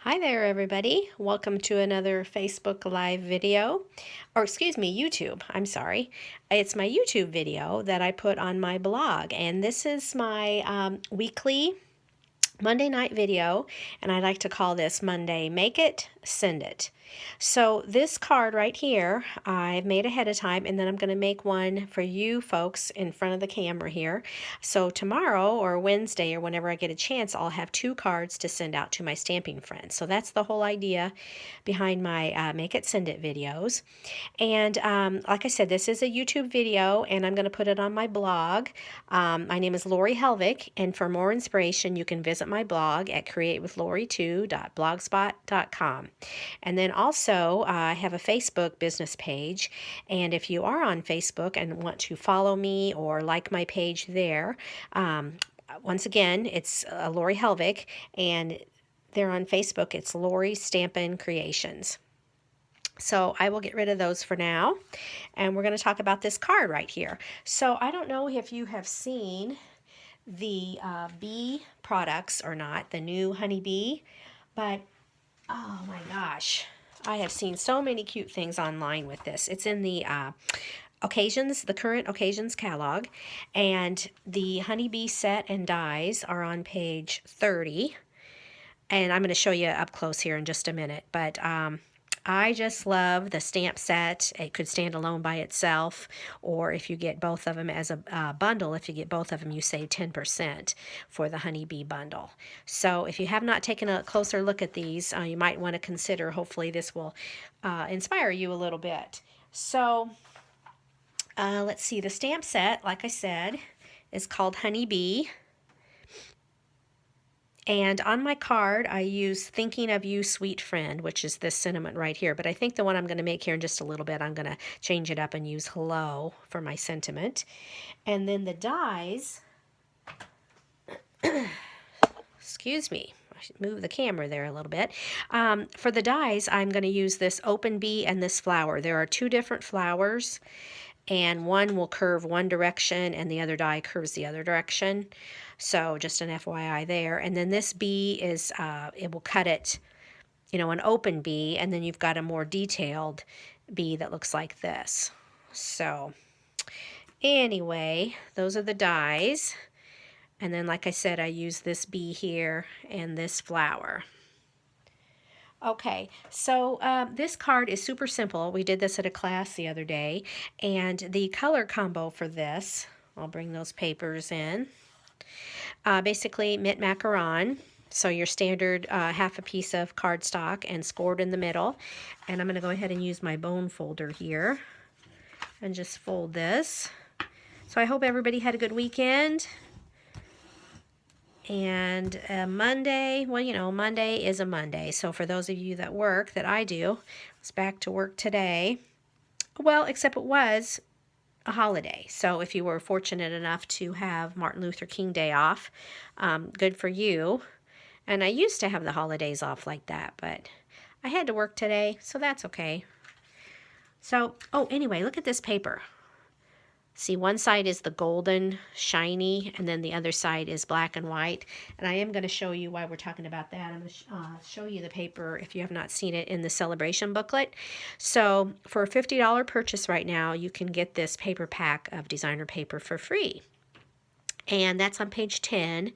Hi there, everybody. Welcome to another Facebook Live video, or excuse me, YouTube. I'm sorry. It's my YouTube video that I put on my blog, and this is my weekly Monday night video, and I like to call this Monday Make It, Send It. So this card right here, I've made ahead of time, and then I'm going to make one for you folks in front of the camera here. So tomorrow or Wednesday or whenever I get a chance, I'll have 2 cards to send out to my stamping friends. So that's the whole idea behind my Make It, Send It videos. And like I said, this is a YouTube video, and I'm going to put it on my blog. My name is Lori Helvig, and for more inspiration, you can visit my blog at createwithlori2.blogspot.com. And then also, I have a Facebook business page, and if you are on Facebook and want to follow me or like my page there, once again, it's Lori Helvig, and there on Facebook, it's Lori Stampin' Creations. So I will get rid of those for now, and we're going to talk about this card right here. So I don't know if you have seen the bee products or not, the new Honey Bee, but oh my gosh, I have seen so many cute things online with this. It's in the occasions, the current occasions catalog, and the Honey Bee set and dies are on page 30, and I'm going to show you up close here in just a minute, but I just love the stamp set. It could stand alone by itself, or if you get both of them as a bundle, if you get both of them, you save 10% for the Honey Bee bundle. So if you have not taken a closer look at these, you might want to consider, hopefully this will inspire you a little bit. So let's see, the stamp set, like I said, is called Honey Bee. And on my card, I use Thinking of You, Sweet Friend, which is this sentiment right here. But I think the one I'm going to make here in just a little bit, I'm going to change it up and use Hello for my sentiment. And then the dies, excuse me, I should move the camera there a little bit. For the dies, I'm going to use this Open Bee and this flower. There are 2 different flowers, and one will curve one direction and the other die curves the other direction. So just an FYI there. And then this bee is, it will cut it, an open bee, and then you've got a more detailed bee that looks like this. So anyway, those are the dies. And then, like I said, I use this bee here and this flower. Okay, so this card is super simple. We did this at a class the other day, and the color combo for this, I'll bring those papers in, basically mint macaron, so your standard half a piece of cardstock and scored in the middle. And I'm going to go ahead and use my bone folder here and just fold this. So I hope everybody had a good weekend. And Monday, well, Monday is a Monday. So for those of you that work, that I do, it's back to work today. Well, except it was a holiday. So if you were fortunate enough to have Martin Luther King Day off, good for you. And I used to have the holidays off like that, but I had to work today, so that's okay. So, oh, anyway, look at this paper. See, one side is the golden, shiny, and then the other side is black and white. And I am going to show you why we're talking about that. I'm going to show you the paper, if you have not seen it, in the celebration booklet. So for a $50 purchase right now, you can get this paper pack of designer paper for free. And that's on page 10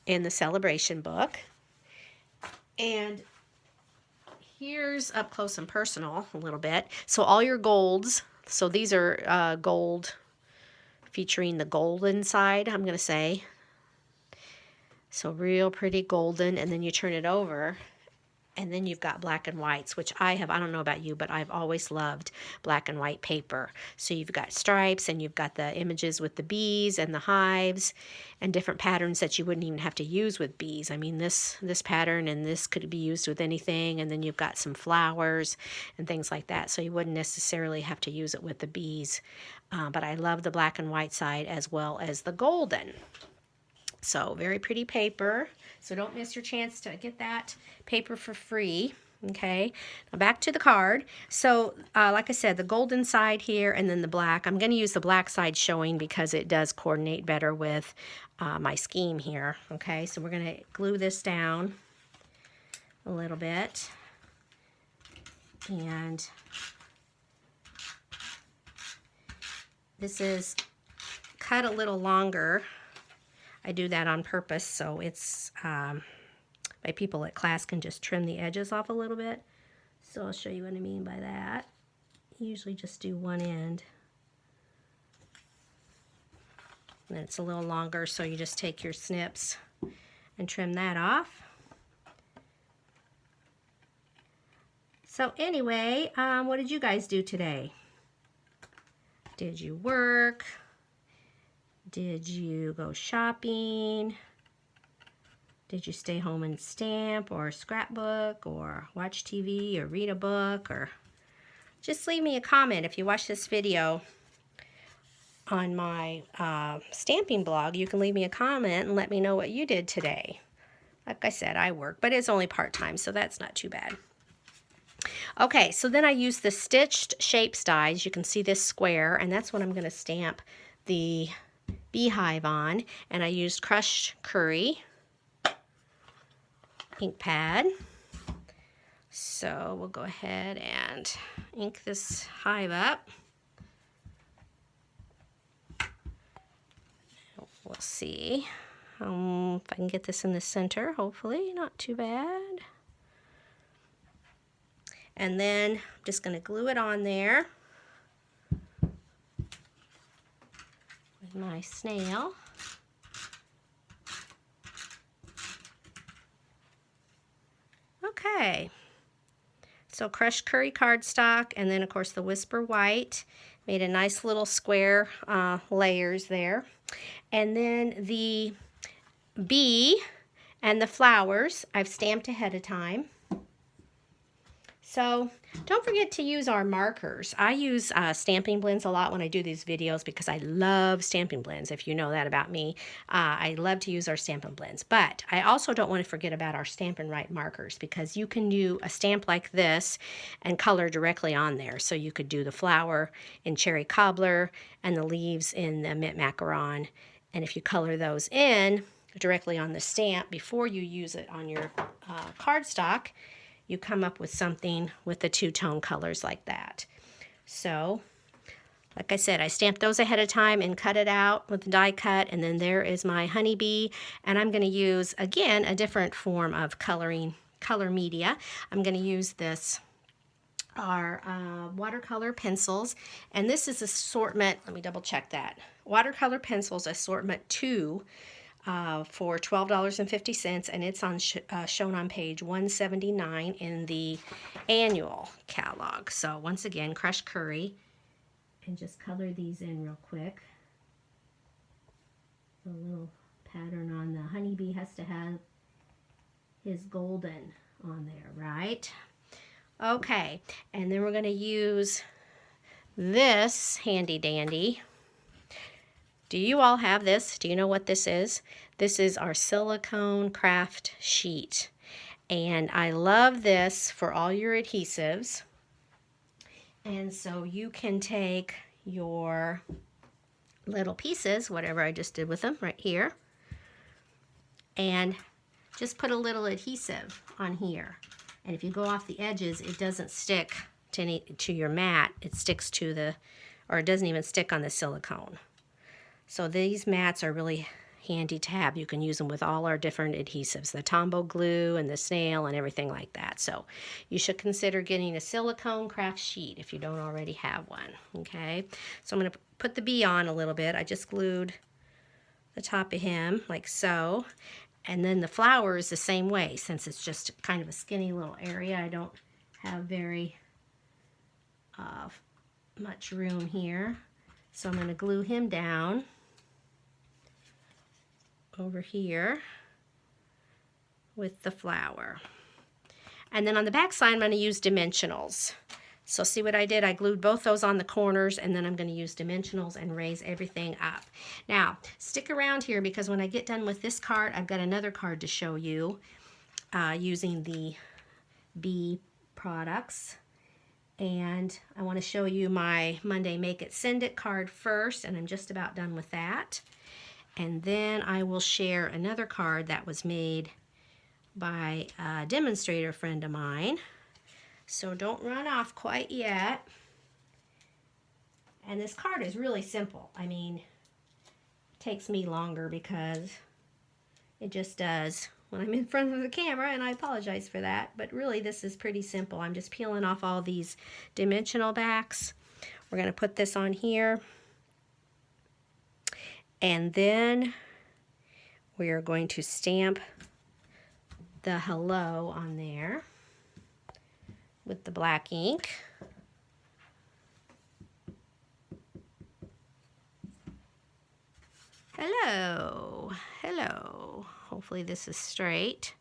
in the celebration book. And here's up close and personal a little bit. So all your golds, so these are gold featuring the golden side, I'm going to say. So real pretty golden, and then you turn it over, and then you've got black and whites, which I don't know about you, but I've always loved black and white paper. So you've got stripes, and you've got the images with the bees and the hives and different patterns that you wouldn't even have to use with bees. I mean, this pattern and this could be used with anything, and then you've got some flowers and things like that. So you wouldn't necessarily have to use it with the bees. But I love the black and white side as well as the golden. So very pretty paper. So don't miss your chance to get that paper for free. Okay, now back to the card. So like I said, the golden side here and then the black. I'm going to use the black side showing because it does coordinate better with my scheme here. Okay, so we're going to glue this down a little bit. And this is cut a little longer. I do that on purpose so it's my people at class can just trim the edges off a little bit. So I'll show you what I mean by that. Usually just do one end. And it's a little longer, so you just take your snips and trim that off. So anyway, what did you guys do today? Did you work? Did you go shopping? Did you stay home and stamp or scrapbook or watch TV or read a book? Or just leave me a comment if you watch this video on my stamping blog. You can leave me a comment and let me know what you did today. Like I said, I work, but it's only part-time, so that's not too bad. Okay, so then I use the stitched shapes dies. You can see this square, and that's what I'm going to stamp the beehive on. And I used crushed curry ink pad. So we'll go ahead and ink this hive up. We'll see if I can get this in the center, hopefully. Not too bad. And then I'm just going to glue it on there with my snail. Okay. So crushed curry cardstock, and then of course the Whisper White. Made a nice little square layers there. And then the bee and the flowers I've stamped ahead of time. So don't forget to use our markers. I use stamping blends a lot when I do these videos because I love stamping blends. If you know that about me, I love to use our stamping blends. But I also don't want to forget about our Stampin' Write markers because you can do a stamp like this and color directly on there. So you could do the flower in Cherry Cobbler and the leaves in the Mint Macaron. And if you color those in directly on the stamp before you use it on your cardstock, you come up with something with the two-tone colors like that. So, like I said, I stamped those ahead of time and cut it out with the die cut, and then there is my honeybee, and I'm going to use, again, a different form of color media. I'm going to use this, our watercolor pencils, and this is assortment, let me double check that, watercolor pencils assortment 2, for $12.50, and it's on shown on page 179 in the annual catalog. So once again, crushed curry, and just color these in real quick. The little pattern on the honeybee has to have his golden on there, right? Okay, and then we're going to use this handy dandy. Do you all have this? Do you know what this is? This is our silicone craft sheet. And I love this for all your adhesives. And so you can take your little pieces, whatever I just did with them right here, and just put a little adhesive on here. And if you go off the edges, it doesn't stick to your mat. It sticks to the, or it doesn't even stick on the silicone. So these mats are really handy to have. You can use them with all our different adhesives, the Tombow glue and the snail and everything like that. So you should consider getting a silicone craft sheet if you don't already have one, okay? So I'm going to put the bee on a little bit. I just glued the top of him like so. And then the flower is the same way. Since it's just kind of a skinny little area, I don't have very much room here. So I'm going to glue him down over here with the flower. And then on the back side, I'm going to use dimensionals. So see what I did? I glued both those on the corners, and then I'm going to use dimensionals and raise everything up. Now, stick around here because when I get done with this card, I've got another card to show you using the bee products. And I want to show you my Monday Make It Send It card first, and I'm just about done with that. And then I will share another card that was made by a demonstrator friend of mine. So don't run off quite yet. And this card is really simple. I mean, it takes me longer because it just does when I'm in front of the camera, and I apologize for that. But really, this is pretty simple. I'm just peeling off all these dimensional backs. We're going to put this on here. And then we are going to stamp the hello on there with the black ink. Hello, hello. Hopefully this is straight.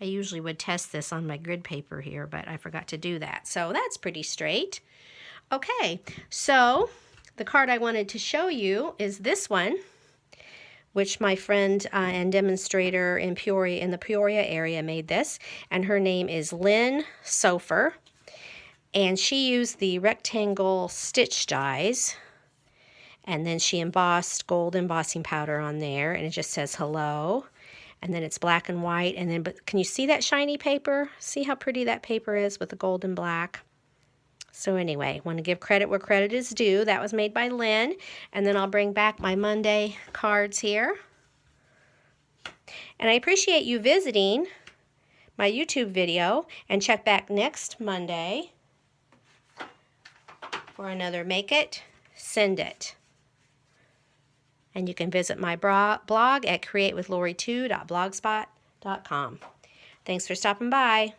I usually would test this on my grid paper here, but I forgot to do that. So that's pretty straight. Okay, so the card I wanted to show you is this one, which my friend and demonstrator in the Peoria area made this, and her name is Lynn Sofer, and she used the rectangle stitch dies, and then she embossed gold embossing powder on there, and it just says hello, and then it's black and white, and then, but can you see that shiny paper? See how pretty that paper is with the gold and black? So anyway, want to give credit where credit is due. That was made by Lynn. And then I'll bring back my Monday cards here. And I appreciate you visiting my YouTube video. And check back next Monday for another Make It, Send It. And you can visit my blog at createwithlori2.blogspot.com. Thanks for stopping by.